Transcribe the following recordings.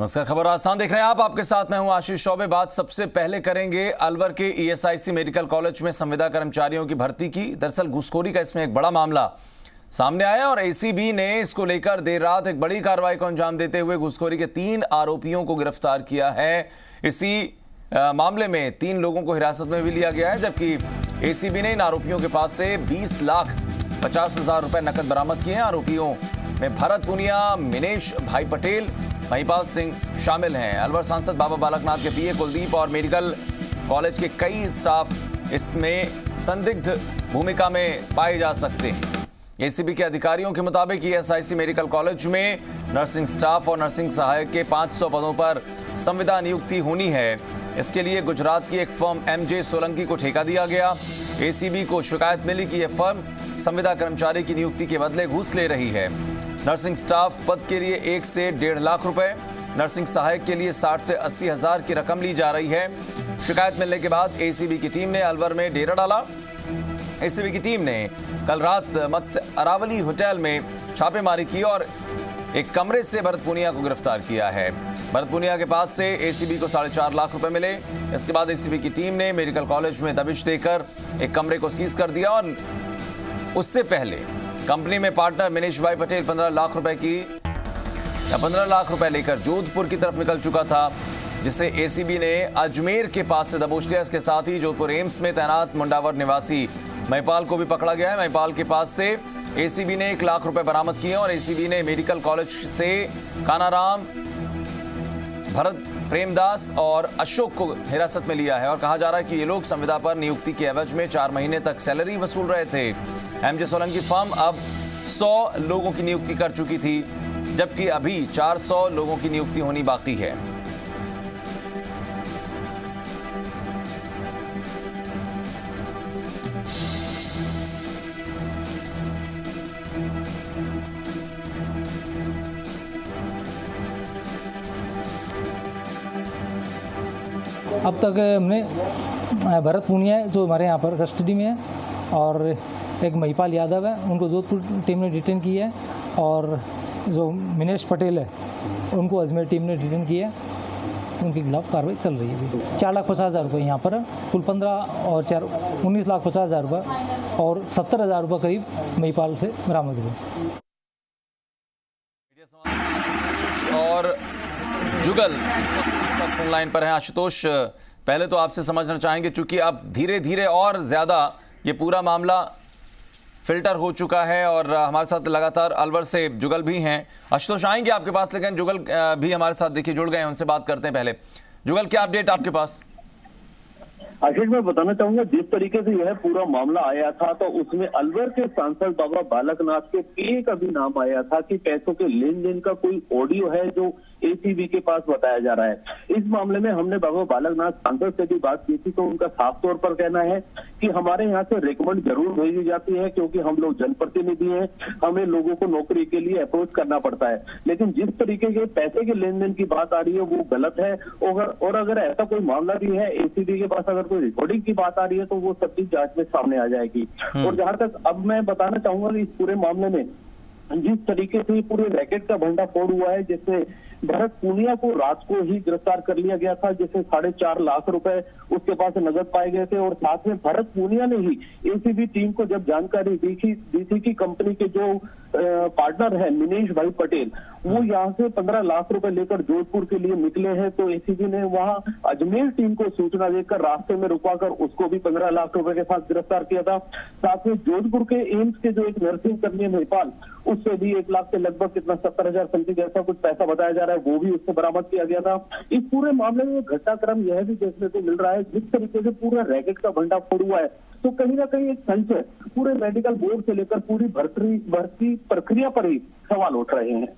नमस्कार, खबर आसान देख रहे हैं आप। आपके साथ मैं हूं आशीष चौबे। बात सबसे पहले करेंगे अलवर के ईएसआईसी मेडिकल कॉलेज में संविदा कर्मचारियों की भर्ती की। दरअसल घूसखोरी का इसमें एक बड़ा मामला सामने आया और एसीबी ने इसको लेकर देर रात एक बड़ी कार्रवाई को अंजाम देते हुए घूसखोरी के 3 आरोपियों को गिरफ्तार किया है। इसी मामले में 3 लोगों को हिरासत में भी लिया गया है, जबकि एसीबी ने इन आरोपियों के पास से 20,50,000 रुपए नकद बरामद किए हैं। आरोपियों में भरत पुनिया, मिनेश भाई पटेल, महिपाल सिंह शामिल हैं। अलवर सांसद बाबा बालकनाथ के पीए कुलदीप और मेडिकल कॉलेज के कई स्टाफ इसमें संदिग्ध भूमिका में पाए जा सकते हैं। एसीबी के अधिकारियों के मुताबिक ईएसआईसी मेडिकल कॉलेज में नर्सिंग स्टाफ और नर्सिंग सहायक के 500 पदों पर संविदा नियुक्ति होनी है। इसके लिए गुजरात की एक फर्म एमजे सोलंकी को ठेका दिया गया। एसीबी को शिकायत मिली कि यह फर्म संविदा कर्मचारी की नियुक्ति के बदले घूस ले रही है। नर्सिंग स्टाफ पद के लिए 1 से 1.5 लाख रुपए, नर्सिंग सहायक के लिए 60 से 80 हजार की रकम ली जा रही है। शिकायत मिलने के बाद एसीबी की टीम ने अलवर में डेरा डाला। एसीबी की टीम ने कल रात मत्स्य अरावली होटल में छापेमारी की और एक कमरे से भरत पुनिया को गिरफ्तार किया है। भरत पुनिया के पास से एसीबी को 4.5 लाख रुपए मिले। इसके बाद एसीबी की टीम ने मेडिकल कॉलेज में दबिश देकर एक कमरे को सीज कर दिया और उससे पहले कंपनी में पार्टनर मिनेश भाई पटेल 15 लाख रुपए लेकर जोधपुर की तरफ निकल चुका था, जिसे एसीबी ने अजमेर के पास से दबोच लिया। इसके साथ ही जोधपुर एम्स में तैनात मुंडावर निवासी महिपाल को भी पकड़ा गया है। महिपाल के पास से एसीबी ने 1 लाख रुपए बरामद किए और एसीबी ने मेडिकल कॉलेज से कानाराम, भरत, प्रेमदास और अशोक को हिरासत में लिया है और कहा जा रहा है कि ये लोग संविदा पर नियुक्ति के एवज में 4 महीने तक सैलरी वसूल रहे थे। एमजे सोलंकी फर्म अब 100 लोगों की नियुक्ति कर चुकी थी, जबकि अभी 400 लोगों की नियुक्ति होनी बाकी है। अब तक हमने भरत पुनिया जो हमारे यहाँ पर कस्टडी में है और एक महिपाल यादव है, उनको जोधपुर टीम ने डिटेन की है और जो मिनेश पटेल है उनको अजमेर टीम ने डिटेन किया है। उनके खिलाफ कार्रवाई चल रही है। 4,50,000 रुपये यहाँ पर कुल 15 और 4 19,50,000 रुपये और 70,000 रुपये करीब महिपाल से बरामद हुए। आशुतोष और जुगल इस वक्त मेरे साथ फोन लाइन पर हैं। आशुतोष, पहले तो आपसे समझना चाहेंगे, चूंकि अब धीरे धीरे और ज्यादा ये पूरा मामला फिल्टर हो चुका है और हमारे साथ लगातार अलवर से जुगल भी हैं। आशुतोष आएंगे आपके पास, लेकिन जुगल भी हमारे साथ देखिए जुड़ गए हैं, उनसे बात करते हैं। पहले जुगल, क्या अपडेट आपके पास? आशीष, मैं बताना चाहूंगा, जिस तरीके से यह पूरा मामला आया था तो उसमें अलवर के सांसद बाबा बालकनाथ के पीए का भी नाम आया था कि पैसों के लेन देन का कोई ऑडियो है जो एसीबी के पास बताया जा रहा है। इस मामले में हमने बाबा बालकनाथ सांसद से भी बात की थी तो उनका साफ तौर पर कहना है कि हमारे यहाँ से रिकमेंड जरूर भेजी जाती है, क्योंकि हम लोग जनप्रतिनिधि हैं, हमें लोगों को नौकरी के लिए अप्रोच करना पड़ता है। लेकिन जिस तरीके के पैसे के लेन देन की बात आ रही है वो गलत है और अगर ऐसा कोई मामला भी है, एसीबी के पास अगर कोई रिकॉर्डिंग की बात आ रही है तो वो सब चीज जांच में सामने आ जाएगी। और जहां तक अब मैं बताना चाहूंगा कि इस पूरे मामले में जिस तरीके से पूरे रैकेट का भंडाफोड़ हुआ है, जैसे भरत पुनिया को रात को ही गिरफ्तार कर लिया गया था, जैसे 4.5 लाख रुपए उसके पास नगद पाए गए थे और साथ में भरत पुनिया ने ही एसीबी टीम को जब जानकारी दी थी कि कंपनी के जो पार्टनर है मिनेश भाई पटेल वो यहाँ से 15 लाख रुपए लेकर जोधपुर के लिए निकले हैं, तो एसीबी ने वहां अजमेर टीम को सूचना देकर रास्ते में रुकवाकर उसको भी 15 लाख रुपए के साथ गिरफ्तार किया था। साथ में जोधपुर के एम्स के जो एक नर्सिंग कर्मी है महिपाल, उससे भी 1 लाख के लगभग कितना 70,000 समथिंग ऐसा कुछ पैसा बताया जा रहा है, वो भी उससे बरामद किया गया था। इस पूरे मामले में घटनाक्रम यह भी देखने को मिल रहा है, जिस तरीके से पूरा रैकेट का भंडाफोड़ हुआ है तो कहीं ना कहीं एक संशय पूरे मेडिकल बोर्ड से लेकर पूरी भर्ती प्रक्रिया पर ही सवाल उठ रहे हैं।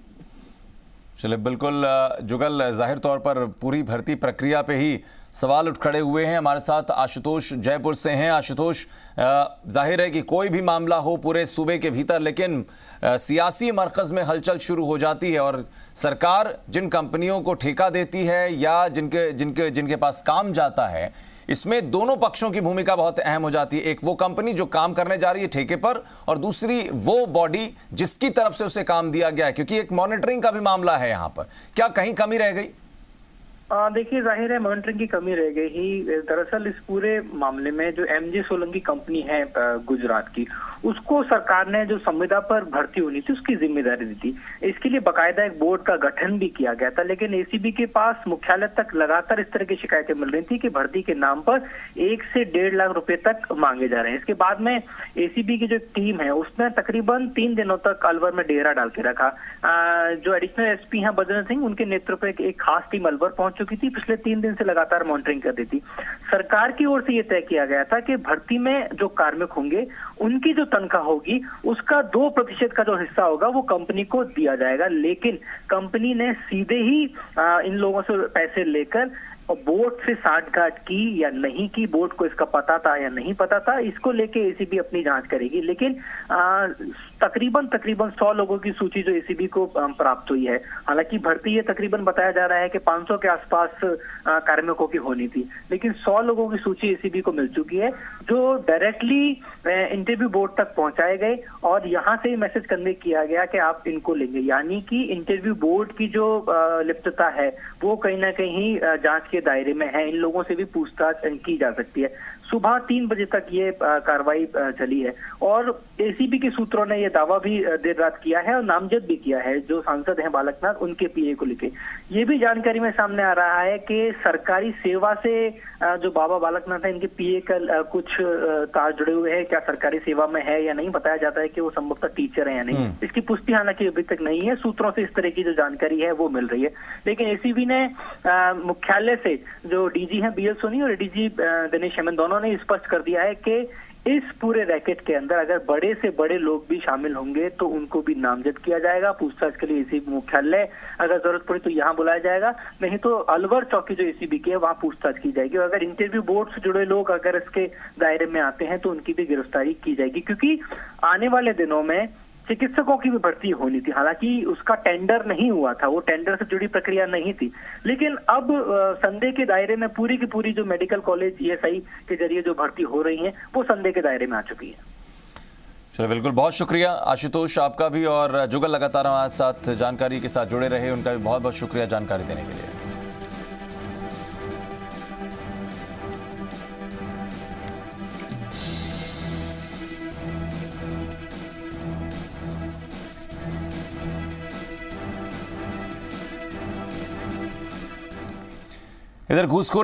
चलिए, बिल्कुल जुगल, जाहिर तौर पर पूरी भर्ती प्रक्रिया पे ही सवाल उठ खड़े हुए हैं। हमारे साथ आशुतोष जयपुर से हैं। आशुतोष, जाहिर है कि कोई भी मामला हो पूरे सूबे के भीतर, लेकिन सियासी मरकज़ में हलचल शुरू हो जाती है और सरकार जिन कंपनियों को ठेका देती है या जिनके पास काम जाता है, इसमें दोनों पक्षों की भूमिका बहुत अहम हो जाती है। एक वो कंपनी जो काम करने जा रही है ठेके पर, और दूसरी वो बॉडी जिसकी तरफ से उसे काम दिया गया है, क्योंकि एक मॉनिटरिंग का भी मामला है यहाँ पर। क्या कहीं कमी रह गई? देखिए, जाहिर है मॉनिटरिंग की कमी रह गई ही। दरअसल इस पूरे मामले में जो एमजे सोलंकी कंपनी है गुजरात की, उसको सरकार ने जो संविदा पर भर्ती होनी थी उसकी जिम्मेदारी दी थी। इसके लिए बाकायदा एक बोर्ड का गठन भी किया गया था, लेकिन एसीबी के पास मुख्यालय तक लगातार इस तरह की शिकायतें मिल रही थी कि भर्ती के नाम पर 1 से 1.5 लाख रुपए तक मांगे जा रहे हैं। इसके बाद में एसीबी की जो टीम है उसने तकरीबन 3 दिनों तक अलवर में डेरा डाल के रखा। जो एडिशनल एसपी हैं बजरंग सिंह, उनके नेतृत्व में एक खास टीम अलवर पहुंच चुकी थी। पिछले 3 दिन से लगातार मॉनिटरिंग कर रही थी। सरकार की ओर से यह तय किया गया था कि भर्ती में जो कार्मिक होंगे उनकी जो तनख्वाह होगी उसका 2% का जो हिस्सा होगा वो कंपनी को दिया जाएगा, लेकिन कंपनी ने सीधे ही इन लोगों से पैसे लेकर बोर्ड से साठगांठ की या नहीं की, बोर्ड को इसका पता था या नहीं पता था, इसको लेके एसीबी अपनी जांच करेगी। लेकिन तकरीबन 100 लोगों की सूची जो एसीबी को प्राप्त हुई है। हालांकि भर्ती ये तकरीबन बताया जा रहा है कि 500 के आसपास कार्मिकों की होनी थी, लेकिन 100 लोगों की सूची एसीबी को मिल चुकी है जो डायरेक्टली इंटरव्यू बोर्ड तक पहुंचाए गए और यहां से मैसेज कन्वे किया गया कि आप इनको लेंगे। यानी कि इंटरव्यू बोर्ड की जो लिप्तता है वो कहीं ना कहीं जांच के दायरे में है। इन लोगों से भी पूछताछ की जा सकती है। सुबह 3 बजे तक ये कार्रवाई चली है और एसीबी के सूत्रों ने यह दावा भी देर रात किया है और नामजद भी किया है जो सांसद हैं बालकनाथ, उनके पीए को लेके। ये भी जानकारी में सामने आ रहा है कि सरकारी सेवा से जो बाबा बालकनाथ है, इनके पीए का कुछ तार जुड़े हुए हैं। क्या सरकारी सेवा में है या नहीं, बताया जाता है कि वो संभवतः टीचर है या नहीं। इसकी पुष्टि हालांकि अभी तक नहीं है। सूत्रों से इस तरह की जो जानकारी है वो मिल रही है। लेकिन एसीबी ने मुख्यालय से जो डीजी हैं बीएल सोनी और एडीजी दिनेश हेमंत, दोनों ने स्पष्ट कर दिया है कि इस पूरे रैकेट के अंदर अगर बड़े से बड़े लोग भी शामिल होंगे तो उनको भी नामजद किया जाएगा। पूछताछ के लिए एसीबी मुख्यालय अगर जरूरत पड़ी तो यहाँ बुलाया जाएगा, नहीं तो अलवर चौकी जो एसीबी की है वहां पूछताछ की जाएगी। और अगर इंटरव्यू बोर्ड से जुड़े लोग अगर इसके दायरे में आते हैं तो उनकी भी गिरफ्तारी की जाएगी, क्योंकि आने वाले दिनों में चिकित्सकों की भी भर्ती होनी थी। हालांकि उसका टेंडर नहीं हुआ था, वो टेंडर से जुड़ी प्रक्रिया नहीं थी, लेकिन अब संदेह के दायरे में पूरी की पूरी जो मेडिकल कॉलेज ईएसआई के जरिए जो भर्ती हो रही है वो संदेह के दायरे में आ चुकी है। चलो, बिल्कुल, बहुत शुक्रिया आशुतोष आपका भी, और जुगल लगातार हमारे साथ जानकारी के साथ जुड़े रहे, उनका भी बहुत बहुत शुक्रिया जानकारी देने के लिए। इधर घूसखोरी